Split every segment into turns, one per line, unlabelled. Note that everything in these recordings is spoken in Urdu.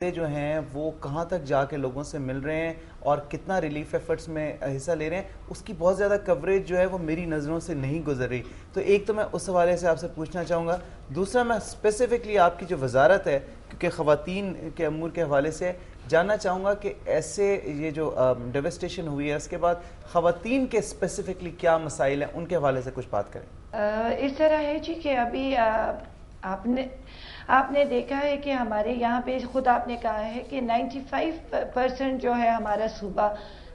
جو ہیں وہ کہاں تک جا کے لوگوں سے مل رہے ہیں اور کتنا ریلیف ایفرٹس میں حصہ لے رہے ہیں، اس کی بہت زیادہ کوریج جو ہے وہ میری نظروں سے نہیں گزر رہی. تو ایک تو میں اس حوالے سے آپ سے پوچھنا چاہوں گا. دوسرا میں اسپیسیفکلی آپ کی جو وزارت ہے، کیونکہ خواتین کے امور کے حوالے سے جاننا چاہوں گا کہ ایسے یہ جو ڈیوسٹیشن ہوئی ہے اس کے بعد خواتین کے اسپیسیفکلی کیا مسائل ہیں، ان کے حوالے سے کچھ بات کریں.
اس طرح ہے جی کہ ابھی آپ نے دیکھا ہے کہ ہمارے یہاں پہ خود آپ نے کہا ہے کہ 95% جو ہے ہمارا صوبہ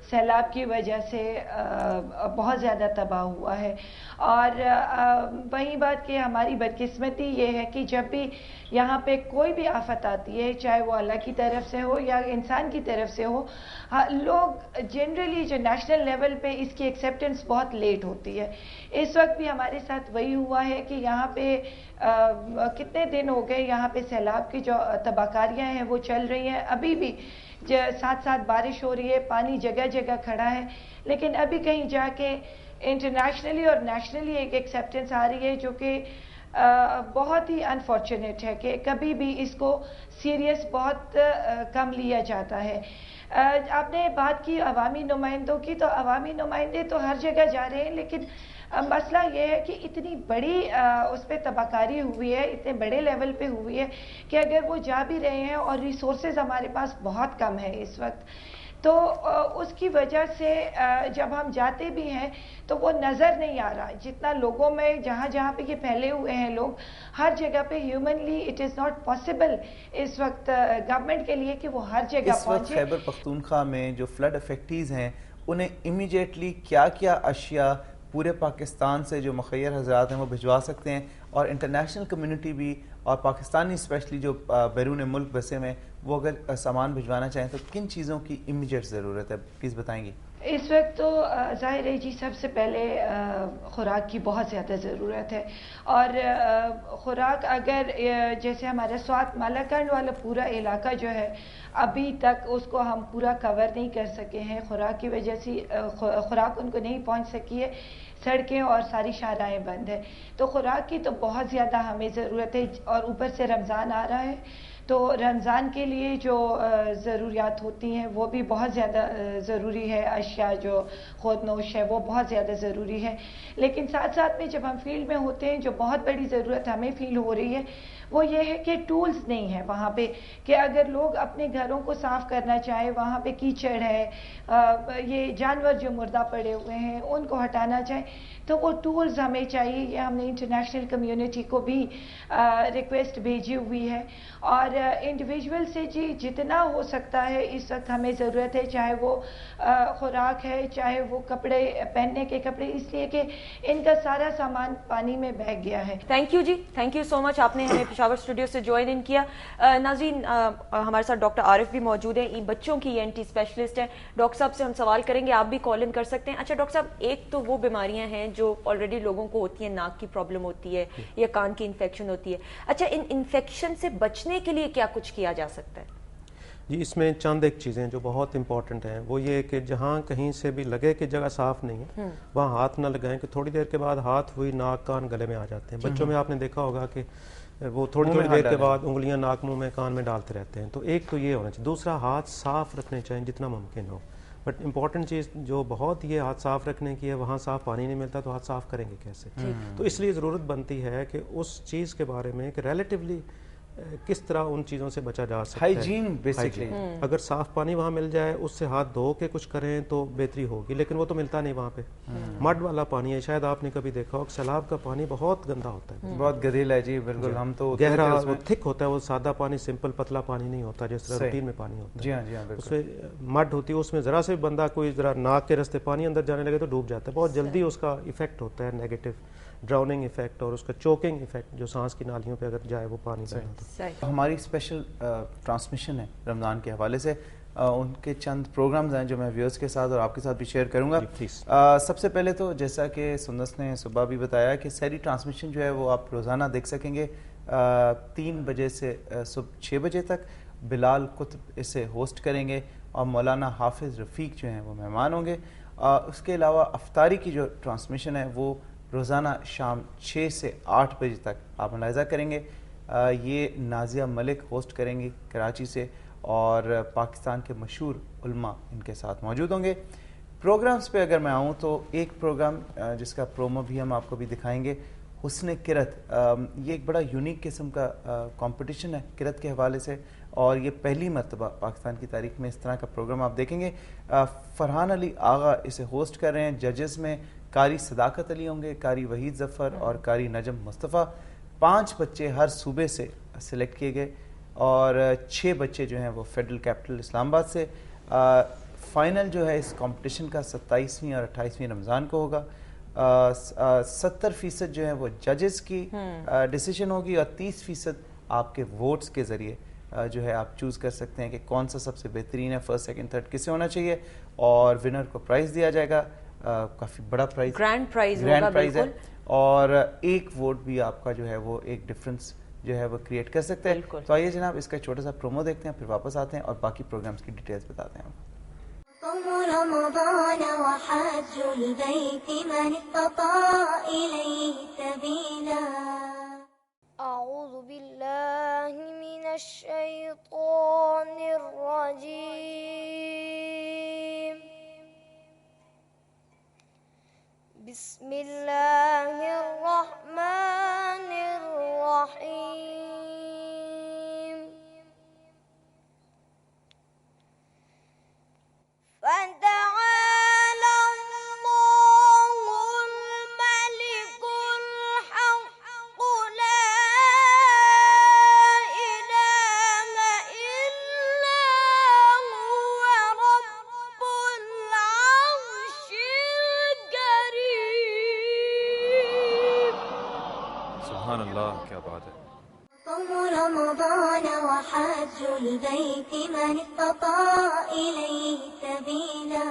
سیلاب کی وجہ سے بہت زیادہ تباہ ہوا ہے. اور وہی بات کہ ہماری بدقسمتی یہ ہے کہ جب بھی یہاں پہ کوئی بھی آفت آتی ہے، چاہے وہ اللہ کی طرف سے ہو یا انسان کی طرف سے ہو، لوگ جنرلی جو نیشنل لیول پہ اس کی ایکسیپٹنس بہت لیٹ ہوتی ہے. اس وقت بھی ہمارے ساتھ وہی ہوا ہے کہ یہاں پہ کتنے دن ہو گئے یہاں پہ سیلاب کی جو تباہ کاریاں ہیں وہ چل رہی ہیں. ابھی بھی ساتھ ساتھ بارش ہو رہی ہے، پانی جگہ جگہ کھڑا ہے، لیکن ابھی کہیں جا کے انٹرنیشنلی اور نیشنلی ایک ایکسیپٹنس آ رہی ہے جو کہ بہت ہی انفارچونیٹ ہے کہ کبھی بھی اس کو سیریس بہت کم لیا جاتا ہے. آپ نے بات کی عوامی نمائندوں کی، تو عوامی نمائندے تو ہر جگہ جا رہے ہیں، لیکن مسئلہ یہ ہے کہ اتنی بڑی اس پہ تباہ کاری ہوئی ہے، اتنے بڑے لیول پہ ہوئی ہے کہ اگر وہ جا بھی رہے ہیں اور ریسورسز ہمارے پاس بہت کم ہے اس وقت، تو اس کی وجہ سے جب ہم جاتے بھی ہیں تو وہ نظر نہیں آ رہا. جتنا لوگوں میں جہاں جہاں پہ یہ پھیلے ہوئے ہیں لوگ، ہر جگہ پہ humanly it is not possible اس وقت گورنمنٹ کے لیے کہ وہ ہر جگہ
اس وقت
پہنچے.
خیبر پختونخوا میں جو فلڈ افیکٹیز ہیں انہیں امیجیٹلی کیا کیا اشیاء پورے پاکستان سے جو مخیر حضرات ہیں وہ بھجوا سکتے ہیں، اور انٹرنیشنل کمیونٹی بھی اور پاکستانی اسپیشلی جو بیرون ملک بسے میں وہ اگر سامان بھجوانا چاہیں تو کن چیزوں کی امیجیٹ ضرورت ہے، پلیز بتائیں گی.
اس وقت تو ظاہر ہے جی سب سے پہلے خوراک کی بہت زیادہ ضرورت ہے. اور خوراک اگر جیسے ہمارا سوات مالاکنڈ والا پورا علاقہ جو ہے ابھی تک اس کو ہم پورا کور نہیں کر سکے ہیں، خوراک کی وجہ سے خوراک ان کو نہیں پہنچ سکی ہے، سڑکیں اور ساری شاہراہیں بند ہیں. تو خوراک کی تو بہت زیادہ ہمیں ضرورت ہے، اور اوپر سے رمضان آ رہا ہے تو رمضان کے لیے جو ضروریات ہوتی ہیں وہ بھی بہت زیادہ ضروری ہے. اشیاء جو خود نوش ہے وہ بہت زیادہ ضروری ہے. لیکن ساتھ ساتھ میں جب ہم فیلڈ میں ہوتے ہیں جو بہت بڑی ضرورت ہمیں فیل ہو رہی ہے وہ یہ ہے کہ ٹولز نہیں ہے وہاں پہ، کہ اگر لوگ اپنے گھروں کو صاف کرنا چاہے، وہاں پہ کیچڑ ہے، یہ جانور جو مردہ پڑے ہوئے ہیں ان کو ہٹانا چاہے، تو وہ ٹولز ہمیں چاہیے. یہ ہم نے انٹرنیشنل کمیونٹی کو بھی ریکویسٹ بھیجی ہوئی ہے. اور انڈیویجول سے جی جتنا ہو سکتا ہے اس وقت ہمیں ضرورت ہے، چاہے وہ خوراک ہے، چاہے وہ کپڑے پہننے کے کپڑے، اس لیے کہ ان کا سارا سامان پانی میں بہہ گیا ہے.
تھینک یو جی، تھینک یو سو مچ، آپ نے ہمیں پشاور اسٹوڈیو سے جوائن ان کیا. ناظرین ہمارے ساتھ ڈاکٹر عارف بھی موجود ہیں، بچوں کی ENT اسپیشلسٹ ہیں. ڈاکٹر صاحب سے ہم سوال کریں گے، آپ بھی کال ان کر سکتے ہیں. اچھا ڈاکٹر صاحب، ایک تو وہ بیماریاں ہیں جو آلریڈی لوگوں کو ہوتی ہیں، ناک کی پرابلم ہوتی ہے یا کان کی انفیکشن ہوتی ہے. اچھا ان انفیکشن سے بچنے کے لیے کیا کچھ کیا جا سکتا ہے؟
جی اس میں چند ایک چیزیں جو بہت امپورٹنٹ ہیں وہ یہ کہ جہاں کہیں سے بھی لگے کہ جگہ صاف نہیں ہے وہاں ہاتھ نہ لگائیں، کہ تھوڑی دیر کے بعد ہاتھ ہوئی ناک کان گلے میں آ جاتے ہیں. بچوں میں آپ نے دیکھا ہوگا کہ وہ تھوڑی دیر کے بعد انگلیاں ناک منہ میں کان میں ڈالتے رہتے ہیں. تو ایک تو یہ ہونا چاہیے. دوسرا، ہاتھ صاف رکھنے چاہیے جتنا ممکن ہو. بٹ امپورٹنٹ چیز جو بہت یہ ہاتھ صاف رکھنے کی ہے، وہاں صاف پانی نہیں ملتا تو ہاتھ صاف کریں گے کیسے؟ تو اس لیے ضرورت بنتی ہے کہ اس چیز کے بارے میں کہ ریلیٹیولی کس طرح ان چیزوں سے بچا جا سکتا ہے.
ہائیجین بیسکلی،
اگر صاف پانی وہاں مل جائے اس سے ہاتھ دھو کے کچھ کریں تو بہتری ہوگی، لیکن وہ تو ملتا نہیں وہاں پہ. مڈ والا پانی ہے، شاید آپ نے کبھی دیکھا ہو کہ سیلاب کا پانی بہت گندا ہوتا ہے،
بہت گدیلا ہے جی. بالکل، ہم تو
گہرا وہ تھک ہوتا ہے، وہ سادہ پانی سمپل پتلا پانی نہیں ہوتا جس طرح روٹین میں پانی ہوتا ہے.
جی ہاں جی ہاں
اس میں مڈ ہوتی ہے، اس میں ذرا سے بندہ کوئی ذرا ناک کے رستے پانی اندر جانے لگے تو ڈوب جاتا ہے. بہت جلدی اس کا ایفیکٹ ہوتا ہے نیگیٹو ڈراؤننگ ایفیکٹ، اور اس کا چوکنگ ایفیکٹ جو سانس کی نالیوں پہ اگر جائے وہ پانی بہتا.
ہماری اسپیشل ٹرانسمیشن ہے رمضان کے حوالے سے، ان کے چند پروگرامز ہیں جو میں ویورز کے ساتھ اور آپ کے ساتھ بھی شیئر کروں گا. سب سے پہلے تو جیسا کہ سندس نے صبح بھی بتایا کہ سحری ٹرانسمیشن جو ہے وہ آپ روزانہ دیکھ سکیں گے 3 بجے سے صبح 6 بجے تک. بلال قطب اسے ہوسٹ کریں گے اور مولانا حافظ رفیق جو ہیں وہ مہمان ہوں گے. اس کے علاوہ افطاری کی جو ٹرانسمیشن ہے وہ روزانہ شام 6 سے 8 بجے تک آپ ملاحظہ کریں گے. یہ نازیہ ملک ہوسٹ کریں گی کراچی سے. اور پاکستان کے مشہور علماء ان کے ساتھ موجود ہوں گے. پروگرامز پہ اگر میں آؤں تو ایک پروگرام جس کا پرومو بھی ہم آپ کو بھی دکھائیں گے, حسن کرت. یہ ایک بڑا یونیک قسم کا کمپٹیشن ہے کرت کے حوالے سے, اور یہ پہلی مرتبہ پاکستان کی تاریخ میں اس طرح کا پروگرام آپ دیکھیں گے. فرحان علی آغا اسے ہوسٹ کر رہے ہیں. ججز میں قاری صداقت علی ہوں گے, قاری وحید ظفر اور قاری نجم مصطفیٰ. 5 بچے ہر صوبے سے سلیکٹ کیے گئے اور 6 بچے جو ہیں وہ فیڈرل کیپٹل اسلام آباد سے. فائنل جو ہے اس کمپٹیشن کا 27ویں اور 28ویں رمضان کو ہوگا. 70% جو ہے وہ ججز کی ڈیسیشن ہوگی اور 30% آپ کے ووٹس کے ذریعے جو ہے آپ چوز کر سکتے ہیں کہ کون سا سب سے بہترین ہے, فرسٹ سیکنڈ تھرڈ کسے ہونا چاہیے. اور ونر کو پرائز دیا جائے گا, کافی بڑا پرائز,
گرینڈ پرائز
ہے, اور ایک ووٹ بھی آپ کا جو ہے وہ ایک ڈفرنس جو ہے وہ کریٹ کر سکتے ہیں. تو آئیے جناب اس کا چھوٹا سا پرومو دیکھتے ہیں, پھر واپس آتے ہیں اور باقی پروگرامز کی ڈیٹیلز بتاتے ہیں.
رمضان وحج البيت من استطاع إليه سبيلا أعوذ بالله من الشيطان الرجيم بسم الله الرحمن الرحيم فتعالى الله الملك الحق لا إله إلا هو رب العرش الكريم.
سبحان اللہ, کیا بات ہے.
صوم رمضان وحج البيت من استطاع إليه سبيلا